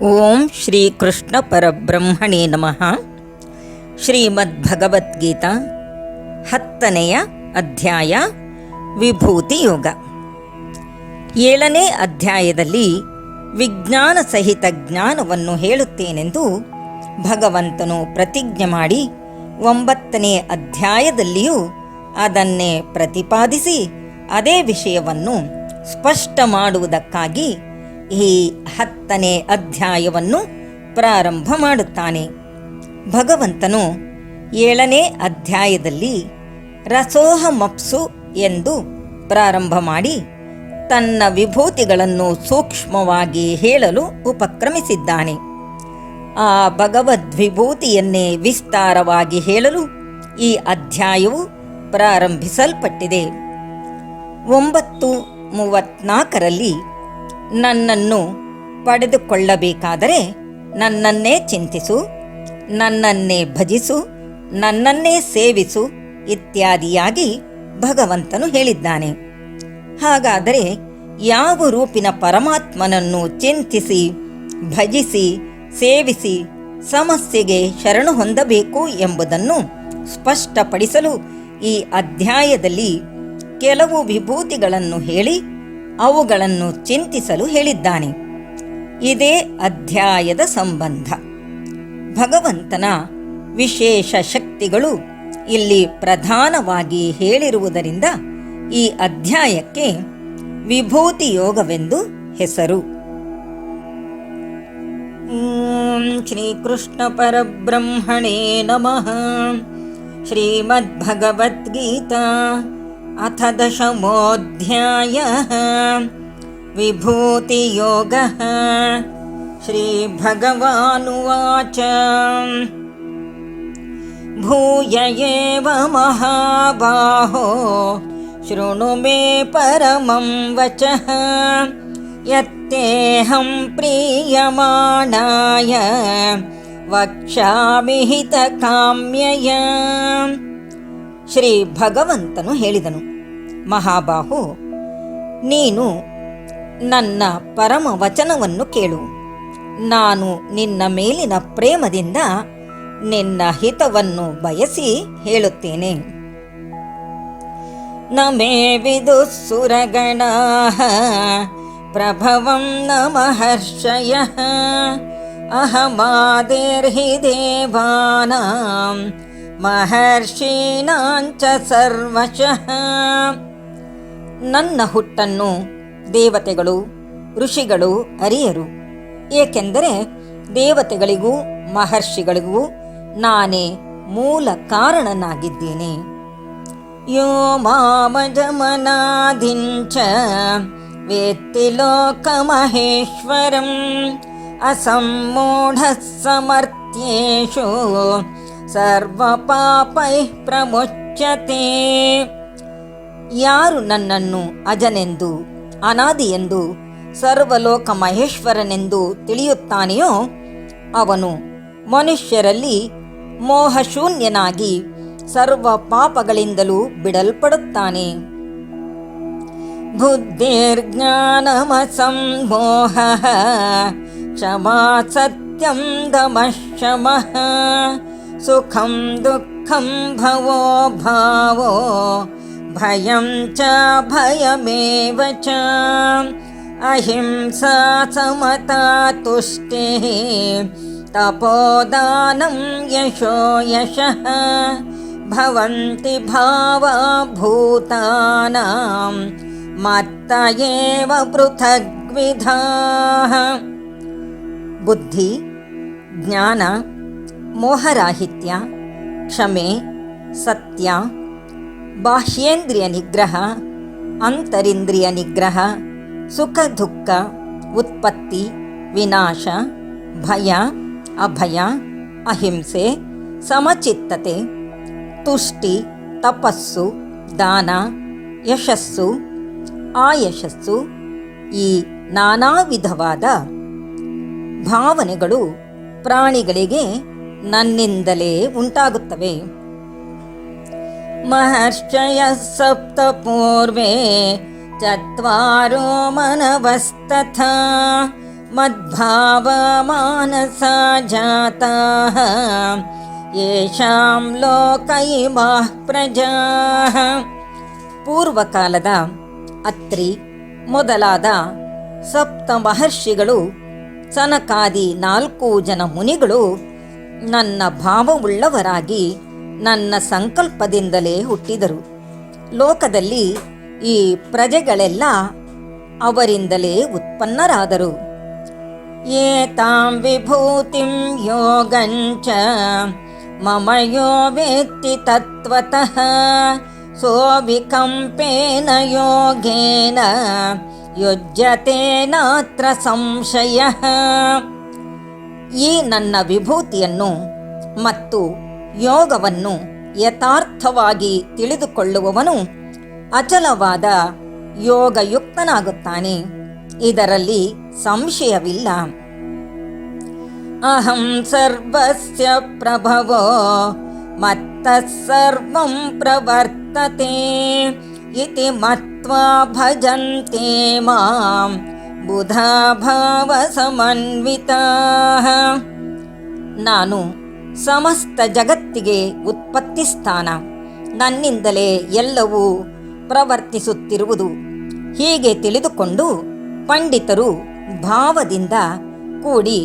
ಓಂ ಶ್ರೀ ಕೃಷ್ಣ ಪರಬ್ರಹ್ಮಣೇ ನಮಃ. ಶ್ರೀಮದ್ಭಗವದ್ಗೀತಾ 10ನೆಯ ಅಧ್ಯಾಯ ವಿಭೂತಿ ಯೋಗ. 7ನೇ ಅಧ್ಯಾಯದಲ್ಲಿ ವಿಜ್ಞಾನ ಸಹಿತ ಜ್ಞಾನವನ್ನು ಹೇಳುತ್ತೇನೆಂದು ಭಗವಂತನು ಪ್ರತಿಜ್ಞೆ ಮಾಡಿ 9ನೇ ಅಧ್ಯಾಯದಲ್ಲಿಯೂ ಅದನ್ನೇ ಪ್ರತಿಪಾದಿಸಿ ಅದೇ ವಿಷಯವನ್ನು ಸ್ಪಷ್ಟ ಮಾಡುವುದಕ್ಕಾಗಿ ಈ 10ನೇ ಅಧ್ಯಾಯವನ್ನು ಪ್ರಾರಂಭ ಮಾಡುತ್ತಾನೆ. ಭಗವಂತನು 7ನೇ ಅಧ್ಯಾಯದಲ್ಲಿ ರಸೋಹಮಪ್ಸು ಎಂದು ಪ್ರಾರಂಭ ಮಾಡಿ ತನ್ನ ವಿಭೂತಿಗಳನ್ನು ಸೂಕ್ಷ್ಮವಾಗಿ ಹೇಳಲು ಉಪಕ್ರಮಿಸಿದ್ದಾನೆ. ಆ ಭಗವದ್ವಿಭೂತಿಯನ್ನೇ ವಿಸ್ತಾರವಾಗಿ ಹೇಳಲು ಈ ಅಧ್ಯಾಯವು ಪ್ರಾರಂಭಿಸಲ್ಪಟ್ಟಿದೆ. 9:34ರಲ್ಲಿ ನನ್ನನ್ನು ಪಡೆದುಕೊಳ್ಳಬೇಕಾದರೆ ನನ್ನನ್ನೇ ಚಿಂತಿಸು, ನನ್ನನ್ನೇ ಭಜಿಸು, ನನ್ನನ್ನೇ ಸೇವಿಸು ಇತ್ಯಾದಿಯಾಗಿ ಭಗವಂತನು ಹೇಳಿದ್ದಾನೆ. ಹಾಗಾದರೆ ಯಾವ ರೂಪಿನ ಪರಮಾತ್ಮನನ್ನು ಚಿಂತಿಸಿ, ಭಜಿಸಿ, ಸೇವಿಸಿ ಸಮಸ್ಯೆಗೆ ಶರಣು ಹೊಂದಬೇಕು ಎಂಬುದನ್ನು ಸ್ಪಷ್ಟಪಡಿಸಲು ಈ ಅಧ್ಯಾಯದಲ್ಲಿ ಕೆಲವು ವಿಭೂತಿಗಳನ್ನು ಹೇಳಿ ಅವುಗಳನ್ನು ಚಿಂತಿಸಲು ಹೇಳಿದ್ದಾನೆ. ಇದೇ ಅಧ್ಯಾಯದ ಸಂಬಂಧ. ಭಗವಂತನ ವಿಶೇಷ ಶಕ್ತಿಗಳು ಇಲ್ಲಿ ಪ್ರಧಾನವಾಗಿ ಹೇಳಿರುವುದರಿಂದ ಈ ಅಧ್ಯಾಯಕ್ಕೆ ವಿಭೂತಿ ಯೋಗವೆಂದು ಹೆಸರು. ಓಂ ಶ್ರೀ ಕೃಷ್ಣ ಪರಬ್ರಹ್ಮಣೇ ನಮಃ. ಶ್ರೀಮದ್ಭಗವದ್ಗೀತಾ ಅಥ 10ಮೋऽಧ್ಯಾಯಃ ವಿಭೂತಿಯೋಗಃ. ಶ್ರೀಭಗವಾನುವಾಚ ಭೂಯ ಏವ ಮಹಾಬಾಹೋ ಶೃಣು ಮೇ ಪರಮಂ ವಚಃ ಯತ್ತೇಹಂ ಪ್ರೀಯಮಾಣಾಯ ವಕ್ಷ್ಯಾಮಿ ಹಿತಕಾಮ್ಯಯ. ಶ್ರೀ ಭಗವಂತನು ಹೇಳಿದನು, ಮಹಾಬಾಹು, ನೀನು ನನ್ನ ಪರಮ ವಚನವನ್ನು ಕೇಳು. ನಾನು ನಿನ್ನ ಮೇಲಿನ ಪ್ರೇಮದಿಂದ ನಿನ್ನ ಹಿತವನ್ನು ಬಯಸಿ ಹೇಳುತ್ತೇನೆ. ನ ಮೇ ವಿದುಃಸುರಗಣಾಃ ಪ್ರಭವಂ ನ ಮಹರ್ಷಯಃ ಅಹಮಾದಿರ್ಹಿ ದೇವಾನಾಂ ಮಹರ್ಷೀಣಾಂಚ ಸರ್ವಶಃ. ನನ್ನ ಹುಟ್ಟನ್ನು ದೇವತೆಗಳು, ಋಷಿಗಳು ಅರಿಯರು. ಏಕೆಂದರೆ ದೇವತೆಗಳಿಗೂ ಮಹರ್ಷಿಗಳಿಗೂ ನಾನೇ ಮೂಲ ಕಾರಣನಾಗಿದ್ದೇನೆ. ಯೋ ಮಾಮಜಮನಾದಿಂಚ ವೇತ್ತಿ ಲೋಕಮಹೇಶ್ವರಂ ಅಸಮ್ಮೂಢಃ ಸಮರ್ಥ್ಯೇಷು ಸರ್ವಪಾಪೈಃ ಪ್ರಮುಚ್ಯತೆ. ಯಾರು ನನ್ನನ್ನು ಅಜನೆಂದು, ಅನಾದಿಯೆಂದು, ಸರ್ವಲೋಕ ಮಹೇಶ್ವರನೆಂದು ತಿಳಿಯುತ್ತಾನೆಯೋ ಅವನು ಮನುಷ್ಯರಲ್ಲಿ ಮೋಹಶೂನ್ಯನಾಗಿ ಸರ್ವ ಪಾಪಗಳಿಂದಲೂ ಬಿಡಲ್ಪಡುತ್ತಾನೆ. ಬುದ್ಧಿರ್ಜ್ಞಾನಮಸಂಮೋಹಃ ಕ್ಷಮಾ ಸತ್ಯಂ ದಮಃ ಶಮಃ ಸುಖಂ ದುಃಖಂ ಭವೋ ಭಾವೋ ಭಯಂ ಚ ಭಯಮೇವ ಚ ಅಹಿಂಸಾ ಸಮತಾ ತುಷ್ಟಿಃ ತಪೋದಾನಂ ಯಶೋ ಯಶಃ ಭವಂತಿ ಭಾವಾ ಭೂತಾನಾಂ ಮತ್ತ ಏವ ಪೃಥಗ್ವಿಧಾಃ. ಬುದ್ಧಿ, ಜ್ಞಾನ, ಮೋಹರಾಹಿತ್ಯ, ಕ್ಷಮೆ, ಸತ್ಯ, ಬಾಹ್ಯೇಂದ್ರಿಯ ನಿಗ್ರಹ, ಅಂತರಿಂದ್ರಿಯ ನಿಗ್ರಹ, ಸುಖ ದುಃಖ, ಉತ್ಪತ್ತಿ, ವಿನಾಶ, ಭಯ, ಅಭಯ, ಅಹಿಂಸೆ, ಸಮಚಿತ್ತತೆ, ತುಷ್ಟಿ, ತಪಸ್ಸು, ದಾನ, ಯಶಸ್ಸು, ಆಯಶಸ್ಸು, ಈ ನಾನಾ ವಿಧವಾದ ಭಾವನೆಗಳು ಪ್ರಾಣಿಗಳಿಗೆ ನನ್ನಿಂದಲೇ ಉಂಟಾಗುತ್ತವೆ. ಮಹರ್ಷಯಃ ಸಪ್ತ ಪೂರ್ವೇ ಚತ್ವಾರೋ ಮನವಸ್ತಥಾ ಮದ್ಭಾವಮಾನಸಾ ಜಾತಾಃ ಯೇಷಾಂ ಲೋಕ ಇಮಾಃ ಪ್ರಜಾಃ. ಪೂರ್ವಕಾಲದ ಅತ್ರಿ ಮೊದಲಾದ ಸಪ್ತ ಮಹರ್ಷಿಗಳು, ಸನಕಾದಿ 4 ಜನ ಮುನಿಗಳು ನನ್ನ ಭಾವವುಳ್ಳವರಾಗಿ ನನ್ನ ಸಂಕಲ್ಪದಿಂದಲೇ ಹುಟ್ಟಿದರು. ಲೋಕದಲ್ಲಿ ಈ ಪ್ರಜೆಗಳೆಲ್ಲ ಅವರಿಂದಲೇ ಉತ್ಪನ್ನರಾದರು. ಏತಾಂ ವಿಭೂತಿಂ ಯೋಗಂಚ ಮಮ ಯೋ ವೇತ್ತಿ ತತ್ವತಃ ಸೋವಿಕಂಪೇನ ಯೋಗೇನ ಯುಜ್ಯತೆ ನಾತ್ರ ಸಂಶಯಃ. ಈ ನನ್ನ ವಿಭೂತಿಯನ್ನು ಮತ್ತು ಯೋಗವನ್ನು ಯಥಾರ್ಥವಾಗಿ ತಿಳಿದುಕೊಳ್ಳುವವನು ಅಚಲವಾದ ಯೋಗಯುಕ್ತನಾಗುತ್ತಾನೆ. ಇದರಲ್ಲಿ ಸಂಶಯವಿಲ್ಲ. ಅಹಂ ಸರ್ವಸ್ಯ ಪ್ರಭವೋ ಮತ್ತಃ ಸರ್ವಂ ಪ್ರವರ್ತತೆ ಇತಿ ಮತ್ವಾ ಭಜಂತೆ ಮಾಂ ಬುಧಾ ಭಾವ ಸಮನ್ವಿತಾಃ. ನಾನು ಸಮಸ್ತ ಜಗತ್ತಿಗೆ ಉತ್ಪತ್ತಿ ಸ್ಥಾನ, ನನ್ನಿಂದಲೇ ಎಲ್ಲವೂ ಪ್ರವರ್ತಿಸುತ್ತಿರುವುದು ಹೀಗೆ ತಿಳಿದುಕೊಂಡು ಪಂಡಿತರು ಭಾವದಿಂದ ಕೂಡಿ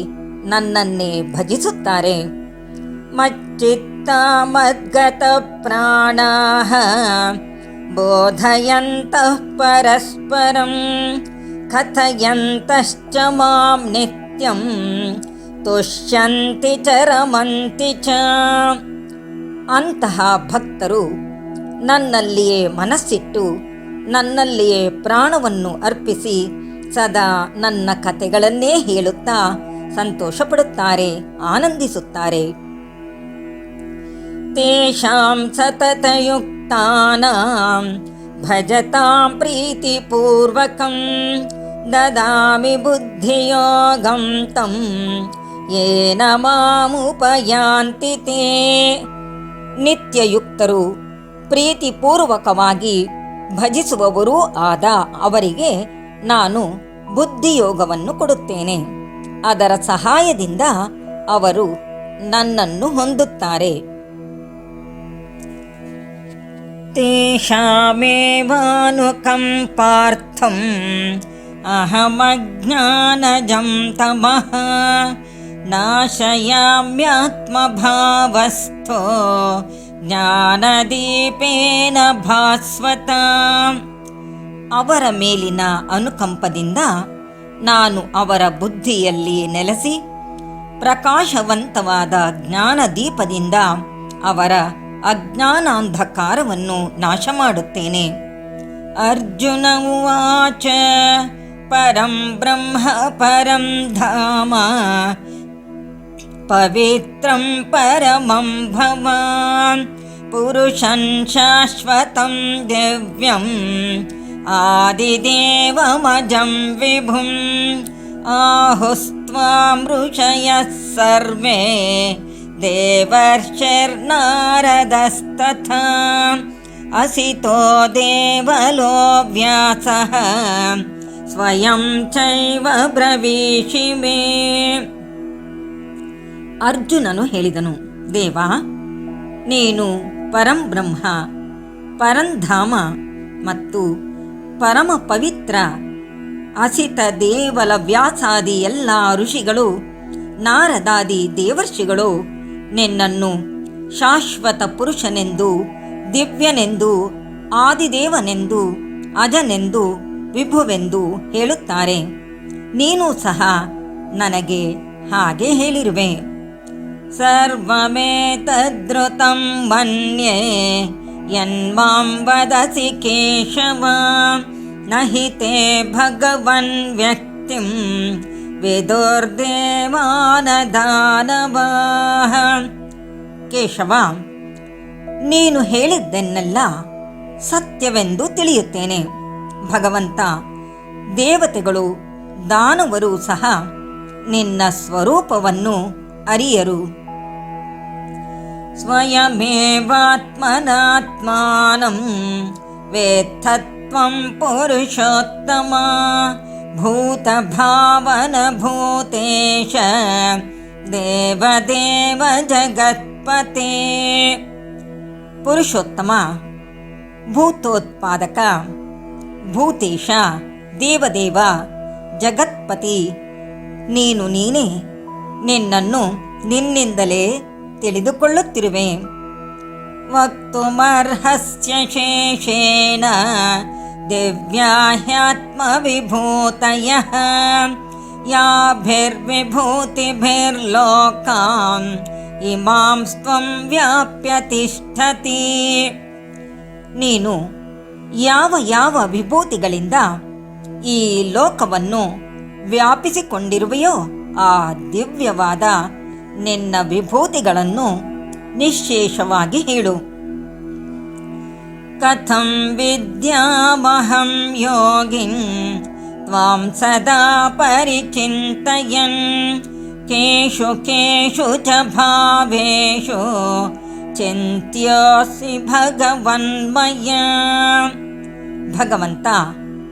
ನನ್ನನ್ನೇ ಭಜಿಸುತ್ತಾರೆ. ಮಚ್ಚಿತ್ತ ಮದ್ಗತ ಪ್ರಾಣಾಃ ಬೋಧಯಂತಃ ಪರಸ್ಪರಂ ಕಥಯಂತಶ್ಚ ಮಾಂ ನಿತ್ಯಂ ತುಷ್ಯಂತಿ ಚ ರಮಂತಿ ಚ. ಅಂತಹ ಭಕ್ತರು ನನ್ನಲ್ಲಿಯೇ ಮನಸ್ಸಿಟ್ಟು ನನ್ನಲ್ಲಿಯೇ ಪ್ರಾಣವನ್ನು ಅರ್ಪಿಸಿ ಸದಾ ನನ್ನ ಕಥೆಗಳನ್ನೇ ಹೇಳುತ್ತಾ ಸಂತೋಷಪಡುತ್ತಾರೆ, ಆನಂದಿಸುತ್ತಾರೆ. ತೇಷಾಂ ಸತತಯುಕ್ತಾನಾಂ ಭಜತಾಂ ಪ್ರೀತಿಪೂರ್ವಕಂ ದದಾಮಿ ಬುದ್ಧಿಯೋಗಂ ತಂ ಯೇನ ಮಾಮುಪಯಾಂತಿ ತೇ. ನಿತ್ಯಯುಕ್ತರು ಪ್ರೀತಿಪೂರ್ವಕವಾಗಿ ಭಜಿಸುವವರೂ ಆದ ಅವರಿಗೆ ನಾನು ಬುದ್ಧಿಯೋಗವನ್ನು ಕೊಡುತ್ತೇನೆ. ಅದರ ಸಹಾಯದಿಂದ ಅವರು ನನ್ನನ್ನು ಹೊಂದುತ್ತಾರೆ. ತೇಷಾಮೇವಾನುಕಂಪಾರ್ಥಂ ಅಹಮಜ್ಞಾನಜಂ ತಮಃ ನಾಶಯಾಮ್ಯಾತ್ಮಭಾವಸ್ಥೋ ಜ್ಞಾನದೀಪೇನ ಭಾಸ್ವತ. ಅವರ ಮೇಲಿನ ಅನುಕಂಪದಿಂದ ನಾನು ಅವರ ಬುದ್ಧಿಯಲ್ಲಿ ನೆಲೆಸಿ ಪ್ರಕಾಶವಂತವಾದ ಜ್ಞಾನದೀಪದಿಂದ ಅವರ ಅಜ್ಞಾನಾಂಧಕಾರವನ್ನು ನಾಶ ಮಾಡುತ್ತೇನೆ. ಅರ್ಜುನ ಉವಾಚ ಪರಂ ಬ್ರಹ್ಮ ಪರಂ ಧಾಮ ಪವಿತ್ರಂ ಪರಮಂ ಭವಾನ್ ಪುರುಷಂ ಶಾಶ್ವತಂ ದಿವ್ಯಂ ಆದಿದೇವಮಜಂ ವಿಭುಂ ಆಹುಸ್ತ್ವಾಂ ಋಷಯಃ ಸರ್ವೇ ದೇವರ್ಷಿರ್ನಾರದಸ್ತಥಾ ಅಸಿತೋ ದೇವಲೋ ವ್ಯಾಸಃ ಸ್ವಯಂ ಚೈವ ಬ್ರವೀಷಿ ಮೇ. ಅರ್ಜುನನು ಹೇಳಿದನು, ದೇವ, ನೀನು ಪರಂಬ್ರಹ್ಮ, ಪರಂಧಾಮ ಮತ್ತು ಪರಮ ಪವಿತ್ರ. ಅಸಿತ ದೇವಲ ವ್ಯಾಸಾದಿ ಎಲ್ಲ ಋಷಿಗಳು, ನಾರದಾದಿ ದೇವರ್ಷಿಗಳು ನಿನ್ನನ್ನು ಶಾಶ್ವತ ಪುರುಷನೆಂದು, ದಿವ್ಯನೆಂದು, ಆದಿದೇವನೆಂದು, ಅಜನೆಂದು, ವಿಭುವೆಂದು ಹೇಳುತ್ತಾರೆ. ನೀನು ಸಹ ನನಗೆ ಹಾಗೆ ಹೇಳಿರುವೆ. ಸರ್ವಮೇತದ್ರುತಂ ಮನ್ಯೇ ಯನ್ಮಾಂ ವದಸಿ ಕೇಶವ ನಹಿ ತೇ ಭಗವನ್ ವ್ಯಕ್ತಿಂ ವಿದುರ್ದೇವಾನದಾನವಾಃ. ಕೇಶವ, ನೀನು ಹೇಳಿದ್ದನ್ನೆಲ್ಲ ಸತ್ಯವೆಂದು ತಿಳಿಯುತ್ತೇನೆ. ಭಗವಂತ, ದೇವತೆಗಳು ದಾನವರು ಸಹ ನಿನ್ನ ಸ್ವರೂಪವನ್ನು ಅರಿಯರು. ಸ್ವಯಮೇವಾತ್ಮನಾತ್ಮಾನಂ ವೇತ್ತತ್ವಂ ಪುರುಷೋತ್ತಮ ಭೂತಭಾವನಭೂತೇಶ ದೇವದೇವ ಜಗತ್ಪತೆ. ಪುರುಷೋತ್ತಮ, ಭೂತೋತ್ಪಾದಕ, ಭೂತೇಶ, ದೇವದೇವ, ಜಗತ್ಪತಿ, ನೀನು ನೀನೇ ನಿನ್ನನ್ನು ನಿನ್ನಿಂದಲೇ ತಿಳಿದುಕೊಳ್ಳುತ್ತಿರುವೆ. ವಕ್ತುಮರ್ಹಸ್ಯ ಶೇಷೇಣ ದಿವ್ಯಾಹ್ಯಾತ್ಮವಿಭೂತಯಃ ಯಾಭಿರ್ವಿಭೂತಿಭಿರ್ಲೋಕಾನ್ ಇಮಾಂಸ್ತ್ವಂ ವ್ಯಾಪ್ಯ ತಿಷ್ಠತಿ. ನೀನು ಯಾವ ಯಾವ ವಿಭೂತಿಗಳಿಂದ ಈ ಲೋಕವನ್ನು ವ್ಯಾಪಿಸಿಕೊಂಡಿರುವೆಯೋ ಆ ದಿವ್ಯವಾದ ನಿನ್ನ ವಿಭೂತಿಗಳನ್ನು ನಿಶ್ಶೇಷವಾಗಿ ಹೇಳು. ಕಥಂ ವಿದ್ಯಾಮಹಂ ಯೋಗಿನ್ ತ್ವಾಂ ಸದಾ ಪರಿಚಿಂತಯನ್ ಕೇಷು ಕೇಷು ಚ ಭಾವೇಷು ಚಿಂತ್ಯೋಸಿ ಭಗವನ್ಮಯ. ಭಗವಂತ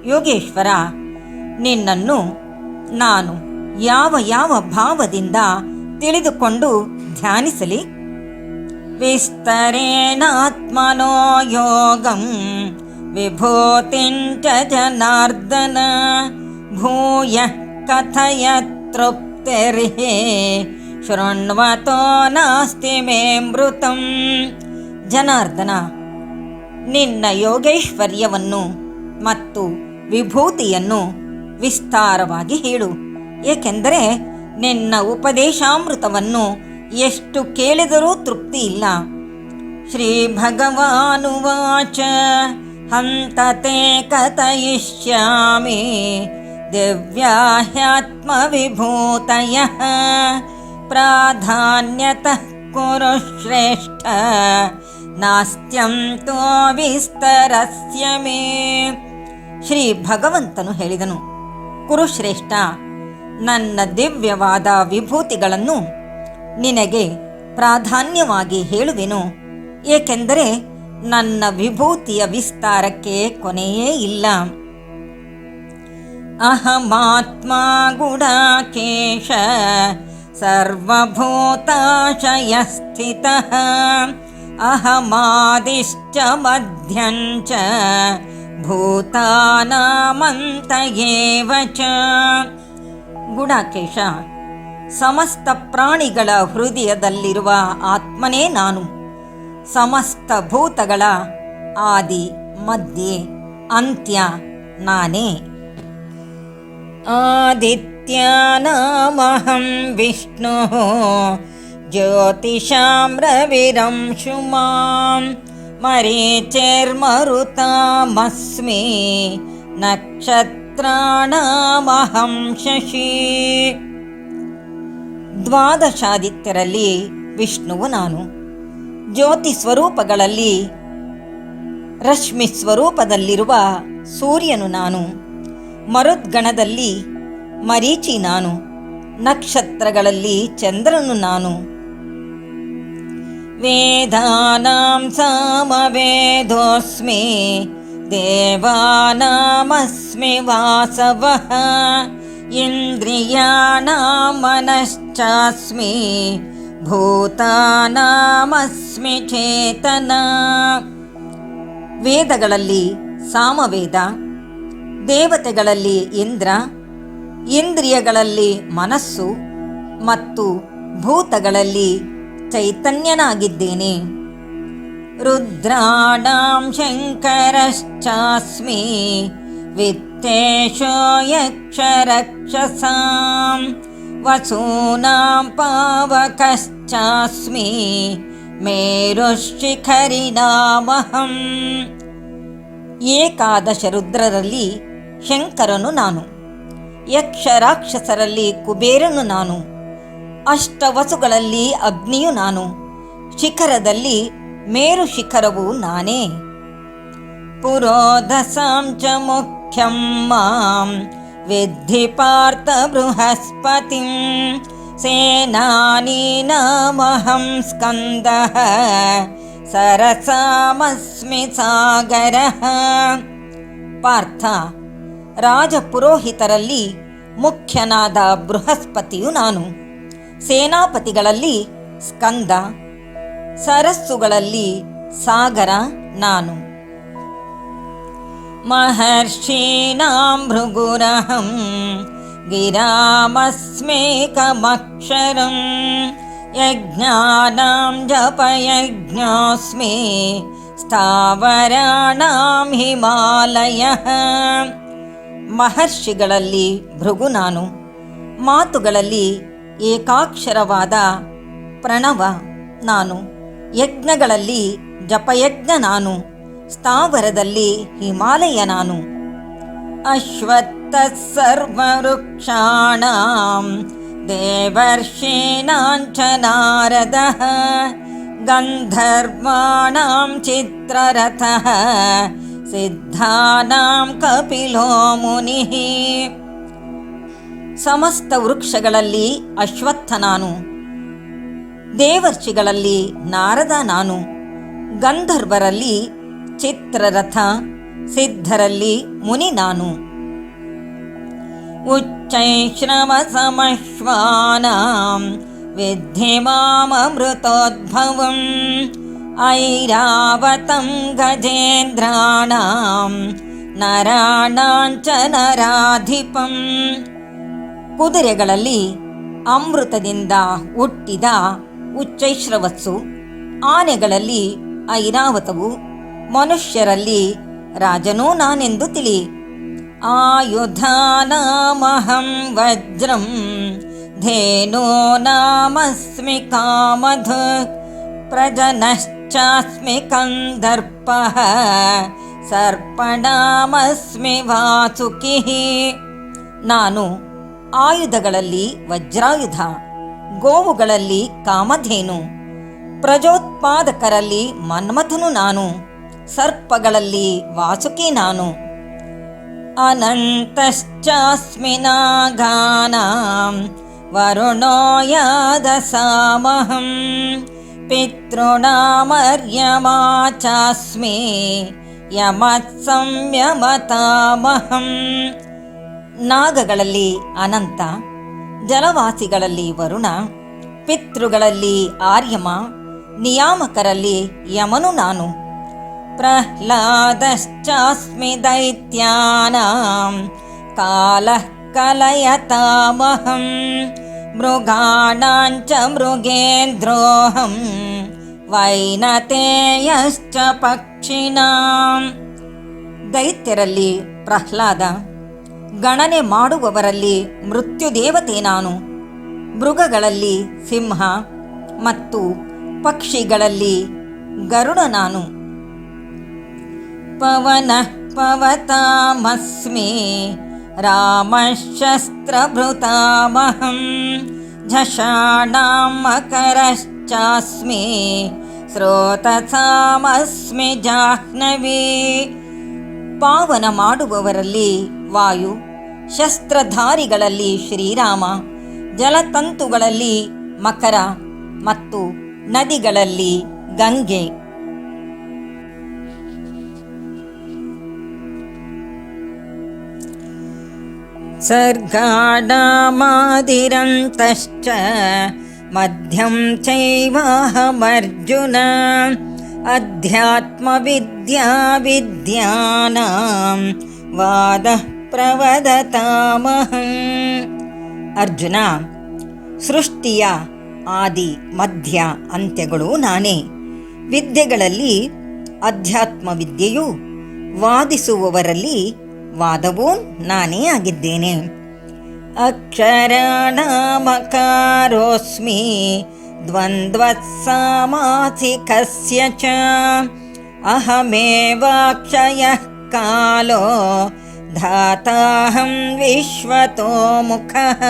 ಯೋಗೇಶ್ವರ, ನಿನ್ನನ್ನು ನಾನು ಯಾವ ಯಾವ ಭಾವದಿಂದ ತಿಳಿದುಕೊಂಡು ಧ್ಯಾನಿಸಲಿ? ವಿಸ್ತರೇಣಾತ್ಮನೋ ಯೋಗಂ ವಿಭೂತಿಂಚ ಜನಾರ್ದನ ಭೂಯಃ ಕಥಯ ತೃಪ್ತಿರ್ಹಿ ಶೃಣ್ವತೋ ನಾಸ್ತಿ ಮೇ ಮೃತಂ. ಜನಾರ್ದನ, ನಿನ್ನ ಯೋಗೈಶ್ವರ್ಯವನ್ನು ಮತ್ತು ವಿಭೂತಿಯನ್ನು ವಿಸ್ತಾರವಾಗಿ ಹೇಳು, ಏಕೆಂದರೆ ನಿನ್ನ ಉಪದೇಶಾಮೃತವನ್ನು ಎಷ್ಟು ಕೇಳಿದರೂ ತೃಪ್ತಿ ಇಲ್ಲ. ಶ್ರೀ ಭಗವಾನುವಾಚ ಹಂತತೆ ಕಥಯಿಷ್ಯಾಮಿ ದಿವ್ಯಾಹ್ಯಾತ್ಮವಿಭೂತಯಃ ಪ್ರಾಧಾನ್ಯತಃ ಕುರು ಶ್ರೇಷ್ಠ ನಾಸ್ತ್ಯಂತೋ ವಿಸ್ತರಸ್ಯ ಮೇ. ಶ್ರೀ ಭಗವಂತನು ಹೇಳಿದನು, ಕುರುಶ್ರೇಷ್ಠ, ನನ್ನ ದಿವ್ಯವಾದ ವಿಭೂತಿಗಳನ್ನು ನಿನಗೆ ಪ್ರಾಧಾನ್ಯವಾಗಿ ಹೇಳುವೆನು, ಏಕೆಂದರೆ ನನ್ನ ವಿಭೂತಿಯ ವಿಸ್ತಾರಕ್ಕೆ ಕೊನೆಯೇ ಇಲ್ಲ. ಅಹಮಾತ್ಮ ಗುಡಾಕೇಶ ಸರ್ವಭೂತಾಶಯ ಸ್ಥಿತಃ ಅಹಮಾದಿಶ್ಚ ಮಧ್ಯಂಚ ಭೂತಾನಾಮಂತ ಏವ ಚ. ಗುಡಾಕೇಶ, ಸಮಸ್ತ ಪ್ರಾಣಿಗಳ ಹೃದಯದಲ್ಲಿರುವ ಆತ್ಮನೇ ನಾನು. ಸಮಸ್ತ ಭೂತಗಳ ಆದಿ ಮಧ್ಯೆ ಅಂತ್ಯ ನಾನೇ. ಆದಿತ್ಯಾನಾಮಹಂ ವಿಷ್ಣು ಜ್ಯೋತಿಷಾಂ ರವಿರಂಶುಮಾಂ ಮರೀಚಿರ್ಮರುತಾಮಸ್ಮಿ ನಕ್ಷತ್ರಾಣಾಮಹಂ ಶಶಿ. ದ್ವಾದಶಾದಿತ್ಯರಲ್ಲಿ ವಿಷ್ಣುವು ನಾನು. ಜ್ಯೋತಿ ಸ್ವರೂಪಗಳಲ್ಲಿ ರಶ್ಮಿ ಸ್ವರೂಪದಲ್ಲಿರುವ ಸೂರ್ಯನು ನಾನು. ಮರುದ್ಗಣದಲ್ಲಿ ಮರೀಚಿ ನಾನು. ನಕ್ಷತ್ರಗಳಲ್ಲಿ ಚಂದ್ರನು ನಾನು. ವೇದಾನಾಂ ಸಾಮವೇದೋಸ್ಮಿ ದೇವಾನಾಮಸ್ಮಿ ವಾಸವಃ ಇಂದ್ರಿಯಾಣಾಂ ಮನಶ್ಚಾಸ್ಮಿ ಭೂತಾನಾಮಸ್ಮಿ ಚೇತನ. ವೇದಗಳಲ್ಲಿ ಸಾಮವೇದ, ದೇವತೆಗಳಲ್ಲಿ ಇಂದ್ರ, ಇಂದ್ರಿಯಗಳಲ್ಲಿ ಮನಸ್ಸು ಮತ್ತು ಭೂತಗಳಲ್ಲಿ ಚೈತನ್ಯನಾಗಿದ್ದೇನೆ. ರುದ್ರಾಣಾಂ ಶಂಕರಶ್ಚಾಸ್ಮಿ ವಿತ್ತೇಶೋ ಯಕ್ಷರಕ್ಷಸಾಂ ವಸೂನಾಂ ಪಾವಕಶ್ಚಾಸ್ಮಿ ಮೇರುಶಿಖರಿಣಾಮಹಂ. ಏಕಾದಶ ರುದ್ರರಲ್ಲಿ ಶಂಕರನು ನಾನು. ಯಕ್ಷರಾಕ್ಷಸರಲ್ಲಿ ಕುಬೇರನು ನಾನು. ಅಷ್ಟವಸುಗಳಲ್ಲಿ ಅಗ್ನಿಯು ನಾನು. ಶಿಖರದಲ್ಲಿ ಮೇರು ಶಿಖರವು ನಾನೇ. ಪುರೋಧಸಾಂ ಚ ಮುಖ್ಯಂ ಮಾಂ ವಿದ್ಧಿ ಪಾರ್ಥ ಬೃಹಸ್ಪತಿಂ ಸೇನಾನೀನಾಮಹಂ ಸ್ಕಂದಃ ಸರಸಾಮಸ್ಮಿ ಸಾಗರಃ. ಪಾರ್ಥ, ರಾಜಪುರೋಹಿತರಲ್ಲಿ ಮುಖ್ಯನಾದ ಬೃಹಸ್ಪತಿಯು ನಾನು. ಸೇನಾಪತಿಗಳಲ್ಲಿ ಸ್ಕಂದ, ಸರಸ್ಸುಗಳಲ್ಲಿ ಸಾಗರ ನಾನು. ಮಹರ್ಷೀಣಾಂ ಭೃಗುರಹಂ ಗಿರಾಮಸ್ಮೇಕಮಕ್ಷರಂ ಯಜ್ಞಾನಾಂ ಜಪಯಜ್ಞೋಸ್ಮಿ ಸ್ಥಾವರಾಣಾಂ ಹಿಮಾಲಯಃ. ಮಹರ್ಷಿಗಳಲ್ಲಿ ಭೃಗು ನಾನು. ಮಾತುಗಳಲ್ಲಿ ಏಕಾಕ್ಷರವಾದ ಪ್ರಣವ ನಾನು. ಯಜ್ಞಗಳಲ್ಲಿ ಜಪಯಜ್ಞ ನಾನು. ಸ್ಥಾವರದಲ್ಲಿ ಹಿಮಾಲಯ ನಾನು. ಅಶ್ವತ್ಥಃ ಸರ್ವವೃಕ್ಷಾಣಾಂ ದೇವರ್ಷೀಣಾಂಚ ನಾರದಃ ಗಂಧರ್ವಾಣಾಂ ಚಿತ್ರರಥಃ ಸಿದ್ಧಾನಾಂ ಕಪಿಲೋ ಮುನಿಃ. ಸಮಸ್ತ ವೃಕ್ಷಗಳಲ್ಲಿ ಅಶ್ವತ್ಥ ನಾನು. ದೇವರ್ಷಿಗಳಲ್ಲಿ ನಾರದ ನಾನು. ಗಂಧರ್ವರಲ್ಲಿ ಚಿತ್ರರಥ, ಸಿದ್ಧರಲ್ಲಿ ಮುನಿ ನಾನು. ಉಚ್ಚೈಶ್ರವ ಸಮಶ್ವಾನಾಂ ವಿದ್ಧಿ ಮಾಮೃತೋದ್ಭವಂ ಐರಾವತಂ ಗಜೇಂದ್ರಾಣಾಂ ನರಾಣಾಂಚ ನರಾಧಿಪಂ. ಕುದುರೆಗಳಲ್ಲಿ ಅಮೃತದಿಂದ ಹುಟ್ಟಿದ ಉಚ್ಚೈಶ್ರವಸ್ಸು, ಆನೆಗಳಲ್ಲಿ ಐರಾವತವು, ಮನುಷ್ಯರಲ್ಲಿ ರಾಜನೂ ನಾನೆಂದು ತಿಳಿ. ಆಯುಧಾನಾಮಹಂ ವಜ್ರಂ ಧೇನೋ ನಾಮಸ್ಮಿ ಕಾಮಧು ಪ್ರಜನಶ್ಚಾಸ್ಮಿ ಕಂದರ್ಪಃ ಸರ್ಪಣಾಮಸ್ಮಿ ವಾಸುಕಿಃ. ನಾನು ಆಯುಧಗಳಲ್ಲಿ ವಜ್ರಾಯುಧ, ಗೋವುಗಳಲ್ಲಿ ಕಾಮಧೇನು, ಪ್ರಜೋತ್ಪಾದಕರಲ್ಲಿ ಮನ್ಮಥನು ನಾನು, ಸರ್ಪಗಳಲ್ಲಿ ವಾಸುಕಿ ನಾನು. ಅನಂತಶ್ಚಾಸ್ಮಿ ನಾಗಾನಾಂ ವರುಣೋ ಯಾದಸಾಮಹಂ ಪಿತೃಣಾಮರ್ಯಮಾ ಚಾಸ್ಮಿ ಯಮತ್ ಸಂಯಮತಾಮಹಂ. ನಾಗಗಳಲ್ಲಿ ಅನಂತ, ಜಲವಾಸಿಗಳಲ್ಲಿ ವರುಣ, ಪಿತೃಗಳಲ್ಲಿ ಆರ್ಯಮ, ನಿಯಾಮಕರಲ್ಲಿ ಯಮನು ನಾನು. ಪ್ರಹ್ಲಾದಶ್ಚಾಸ್ಮಿ ದೈತ್ಯಾನಾಂ ಕಾಲಃ ಕಲಯತಾಮಹಂ ಮೃಗಾಣಾಂಚ ಮೃಗೇಂದ್ರೋಹಂ ವೈನತೇಯಶ್ಚ ಪಕ್ಷಿಣಾಂ. ದೈತ್ಯರಲ್ಲಿ ಪ್ರಹ್ಲಾದ, ಗಣನೆ ಮಾಡುವವರಲ್ಲಿ ಮೃತ್ಯುದೇವತೆ ನಾನು. ಮೃಗಗಳಲ್ಲಿ ಸಿಂಹ ಮತ್ತು ಪಕ್ಷಿಗಳಲ್ಲಿ ಗರುಡ ನಾನು. ಪವನಃ ಪವತಾಮಸ್ಮಿ ರಾಮಶಸ್ತ್ರಭೃತಾಮಹಂ ಝಷಾಣಾಂ ಮಕರಶ್ಚಾಸ್ಮಿ ಸ್ರೋತಸಾಮಸ್ಮಿ ಜಾಹ್ನವಿ. ಪಾವನ ಮಾಡುವವರಲ್ಲಿ ವಾಯು, ಶಸ್ತ್ರಧಾರಿಗಳಲ್ಲಿ ಶ್ರೀರಾಮ, ಜಲತಂತುಗಳಲ್ಲಿ ಮಕರ ಮತ್ತು ನದಿಗಳಲ್ಲಿ ಗಂಗೆ. ಸರ್ಗಾಣಾಮಾದಿರಂತಶ್ಚ ಮಧ್ಯಂ ಚೈವಾಹಮರ್ಜುನ ಅಧ್ಯಾತ್ಮವಿದ್ಯಾ ವಿದ್ಯಾನಾಂ ವಾದಃ ಪ್ರವದತಾಮಹಂ. ಅರ್ಜುನ, ಸೃಷ್ಟಿಯ ಆದಿ ಮಧ್ಯ ಅಂತ್ಯಗಳು ನಾನೇ. ವಿದ್ಯೆಗಳಲ್ಲಿ ಅಧ್ಯಾತ್ಮ ವಿದ್ಯೆಯು, ವಾದಿಸುವವರಲ್ಲಿ ವಾದವೂ ನಾನೇ ಆಗಿದ್ದೇನೆ. ಅಕ್ಷರಾಣಾಮಕಾರೋಸ್ಮಿ ದ್ವಂದ್ವಸ್ಸಾಮಾಸಿಕಸ್ಯ ಚ ಅಹಮೇವಾಕ್ಷಯಃ ಕಾಲೋ ಧಾತಾಹಂ ವಿಶ್ವತೋ ಮುಖಃ.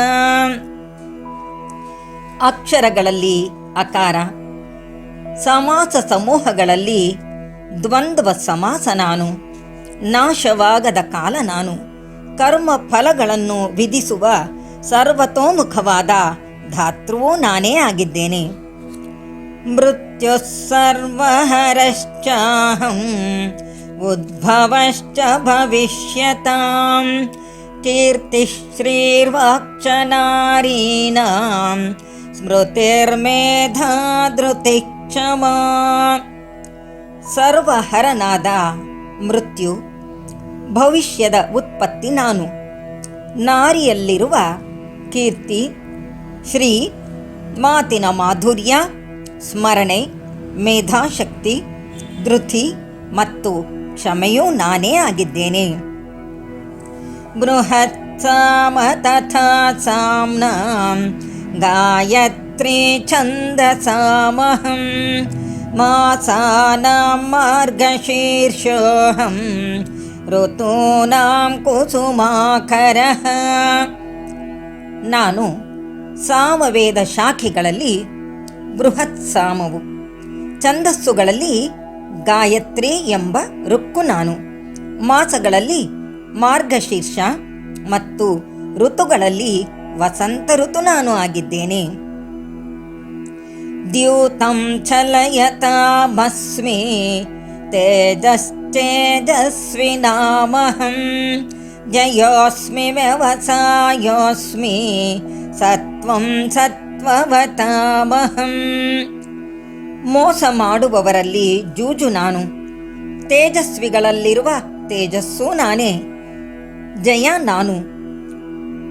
ಅಕ್ಷರಗಳಲ್ಲಿ ಅಕಾರ, ಸಮಾಸ ಸಮೂಹಗಳಲ್ಲಿ ದ್ವಂದ್ವ ಸಮಾಸ ನಾನು. ನಾಶವಾಗದ ಕಾಲ ನಾನು. ಕರ್ಮ ಫಲಗಳನ್ನು ವಿಧಿಸುವ ಸರ್ವತೋಮುಖವಾದ ಧಾತೃವೂ ನಾನೇ ಆಗಿದ್ದೇನೆ. ಮೃತ್ಯು ಸರ್ವಹರಶ್ಚಾಹಂ ಉದ್ಭವಶ್ಚ ಭವಿಷ್ಯತಾಂ ಕೀರ್ತಿಶ್ರೀರ್ವಾಕ್ಚ ನಾರೀಣಾಂ ಸ್ಮೃತಿರ್ಮೇಧಾ ಧೃತಿಃ ಕ್ಷಮಾ. ಸರ್ವಹರನಾದ ಮೃತ್ಯು, ಭವಿಷ್ಯದ ಉತ್ಪತ್ತಿ ನಾನು. ನಾರಿಯಲ್ಲಿರುವ ಕೀರ್ತಿ, ಶ್ರೀ ಮಾತಿನ ಮಾಧುರ್ಯ, ಸ್ಮರಣೆ, ಮೇಧಾಶಕ್ತಿ, ಧೃತಿ ಮತ್ತು ಕ್ಷಮೆಯೂ ನಾನೇ ಆಗಿದ್ದೇನೆ. ಬೃಹತ್ ಸಾಮ ತಥಾ ಸಾಮ್ನಾಂ ಗಾಯತ್ರಿ ಛಂದಸಾಮಹಂ ಮಾಸಾನಾಂ ಮಾರ್ಗಶೀರ್ಷೋಹಂ ಋತೂನಾಂ ಕುಸುಮಾಕರಃ. ನಾನು ಸಾಮವೇದ ಶಾಖೆಗಳಲ್ಲಿ ಬೃಹತ್ ಸಾಮವು, ಛಂದಸ್ಸುಗಳಲ್ಲಿ ಗಾಯತ್ರಿ ಎಂಬ ರುಕ್ಕು ನಾನು, ಮಾಸಗಳಲ್ಲಿ ಮಾರ್ಗಶೀರ್ಷ ಮತ್ತು ಋತುಗಳಲ್ಲಿ ವಸಂತ ಋತು ನಾನು ಆಗಿದ್ದೇನೆ. ದ್ಯೂತಂ ಛಲಯತಾಮಸ್ಮಿ ತೇಜಶ್ಚೇಜಸ್ವಿನಾಮಹಂ ಜಯೋಸ್ಮಿ ವ್ಯವಸಾಯೋಸ್ಮಿ ಸತ್ವಂ ಸತ್ವವತಾಮಹಂ. ಮೋಸ ಮಾಡುವವರಲ್ಲಿ ಜೂಜು ನಾನು, ತೇಜಸ್ವಿಗಳಲ್ಲಿರುವ ತೇಜಸ್ಸು ನಾನೇ. ಜಯ ನಾನು,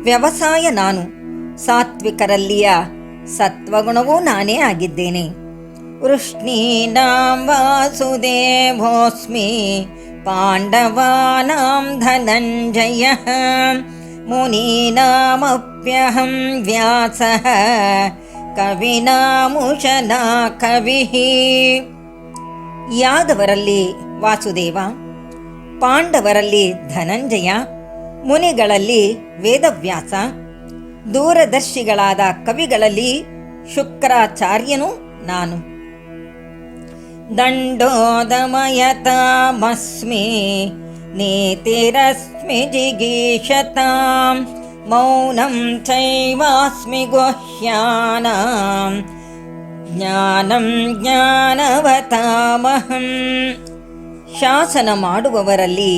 ವ್ಯವಸಾಯ ನಾನು, ಸಾತ್ವಿಕರಲ್ಲಿಯ ಸತ್ವಗುಣವೂ ನಾನೇ ಆಗಿದ್ದೇನೆ. ವೃಷ್ಣೀನಾಂ ವಾಸುದೇವೋಸ್ಮಿ ಪಾಂಡವಾನಾಂ ಧನಂಜಯಃ ಮುನೀನಾಮಪ್ಯಹಂ ವ್ಯಾಸಃ ಕವಿನಾಮುಶನಾ ಕವಿಃ. ಯಾದವರಲ್ಲಿ ವಾಸುದೇವ, ಪಾಂಡವರಲ್ಲಿ ಧನಂಜಯ, ಮುನಿಗಳಲ್ಲಿ ವೇದವ್ಯಾಸ, ದೂರದರ್ಶಿಗಳಾದ ಕವಿಗಳಲ್ಲಿ ಶುಕ್ರಾಚಾರ್ಯನು ನಾನು. ದಂಡೋದಮಯತಾಮಸ್ಮಿ ನೀತಿರಸ್ಮಿ ಜಿಗೀಷತಾಂ ಮೌನಂ ಚೈವಾಸ್ಮಿ ಗುಹ್ಯಾನಾಂ ಜ್ಞಾನಂ ಜ್ಞಾನವತಾಮಹಂ. ಶಾಸನ ಮಾಡುವವರಲ್ಲಿ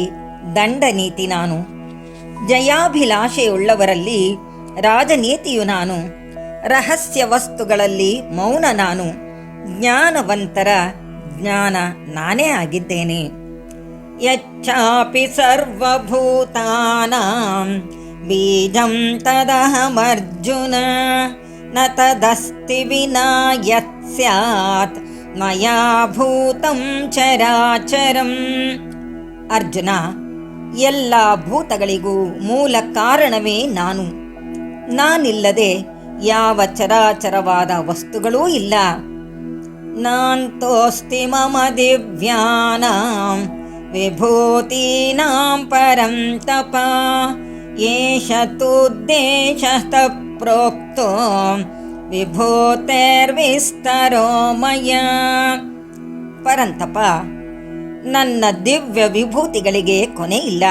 ದಂಡನೀತಿ ನಾನು, ಜಯಾಭಿಲಾಷೆಯುಳ್ಳವರಲ್ಲಿ ರಾಜನೀತಿಯು ನಾನು, ರಹಸ್ಯ ವಸ್ತುಗಳಲ್ಲಿ ಮೌನ ನಾನು, ಜ್ಞಾನವಂತರ ಜ್ಞಾನ ನಾನೇ ಆಗಿದ್ದೇನೆ. ಯಚ್ಚಾಪಿ ಸರ್ವಭೂತಾನಾಂ ಬೀಜಂ ತದಹಮರ್ಜುನ ನ ತದಸ್ತಿ ವಿನಾ ಯತ್ ಸ್ಯಾತ್ ಮಯಾ ಭೂತಂ ಚರಾಚರಂ. ಅರ್ಜುನ, ಎಲ್ಲ ಭೂತಗಳಿಗೂ ಮೂಲ ಕಾರಣವೇ ನಾನು. ನಾನಿಲ್ಲದೆ ಯಾವ ಚರಾಚರವಾದ ವಸ್ತುಗಳೂ ಇಲ್ಲ. ನಾಂತೋಸ್ತಿ ಮಮ ದಿವ್ಯಾನಾಂ ವಿಭೂತೀನಾಂ ಪರಂ ತಪ ಏಷ ತುದ್ದೇಶತಃ ಪ್ರೋಕ್ತೋ ವಿಭೂತೇರ್ವಿಸ್ತರೋ ಮಯಾ. ಪರಂತಪ, ನನ್ನ ದಿವ್ಯ ವಿಭೂತಿಗಳಿಗೆ ಕೊನೆ ಇಲ್ಲ.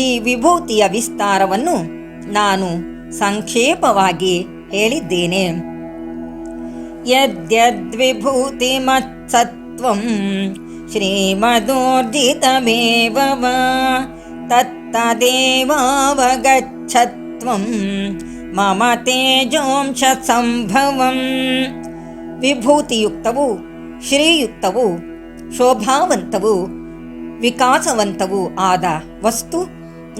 ಈ ವಿಭೂತಿಯ ವಿಸ್ತಾರವನ್ನು ನಾನು ಸಂಕ್ಷೇಪವಾಗಿ ಹೇಳಿದ್ದೇನೆ. ಯದ್ಯದ್ವಿಭೂತಿಮತ್ಸತ್ವಂ ಶ್ರೀಮದೋರ್ಜಿತಮೇವ ವಾ ತತ್ತದೇವಾವಗಚ್ಚತ್ವಂ ಮಮ ತೇಜೋಂಶ ಸಂಭವಂ. ವಿಭೂತಿಯುಕ್ತವು, ಶ್ರೀಯುಕ್ತವು, ಶೋಭಾವಂತವು, ವಿಕಾಸವಂತವೂ ಆದ ವಸ್ತು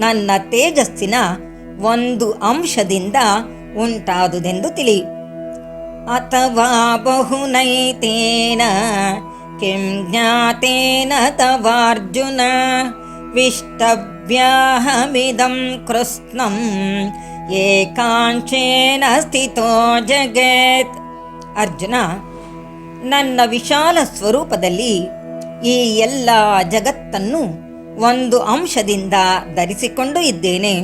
ನನ್ನ ತೇಜಸ್ಸಿನ ಒಂದು ಅಂಶದಿಂದ ಉಂಟಾದುದೆಂದು ತಿಳಿ. ಅಥವಾ ಬಹುನೈತೇನ ಕಿಂ ಜ್ಞಾತೇನ ತವಾರ್ಜುನ ವಿಷ್ಟವ್ಯಾಹಮಿದಂ ಕೃಷ್ಣಂ ಏಕಾಂಶೇನ ಸ್ಥಿತೋ ಜಗತ್. ಅರ್ಜುನ, ನನ್ನ ವಿಶಾಲ ಸ್ವರೂಪದಲ್ಲಿ ಈ ಎಲ್ಲ ಜಗತ್ತನ್ನು ಒಂದು ಅಂಶದಿಂದ ಧರಿಸಿಕೊಂಡು ಇದ್ದೇನೆ.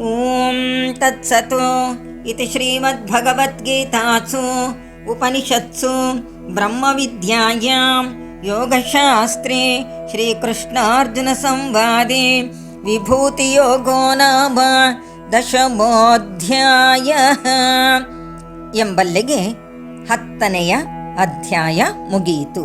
ಓಂ ತತ್ಸತ್ ಇತಿ ಶ್ರೀಮದ್ಭಗವದ್ಗೀತಾಸು ಉಪನಿಷತ್ಸು ಬ್ರಹ್ಮವಿದ್ಯಾಯಾಂ ಯೋಗಶಾಸ್ತ್ರೇ ಶ್ರೀಕೃಷ್ಣಾರ್ಜುನ ಸಂವಾದೆ ವಿಭೂತಿಯೋಗೋ ನಾಮ ದಶಮೋಧ್ಯಾಯಃ ಎಂಬಲ್ಲಿಗೆ 10ನೆಯ ಅಧ್ಯಾಯ ಮುಗಿಯಿತು.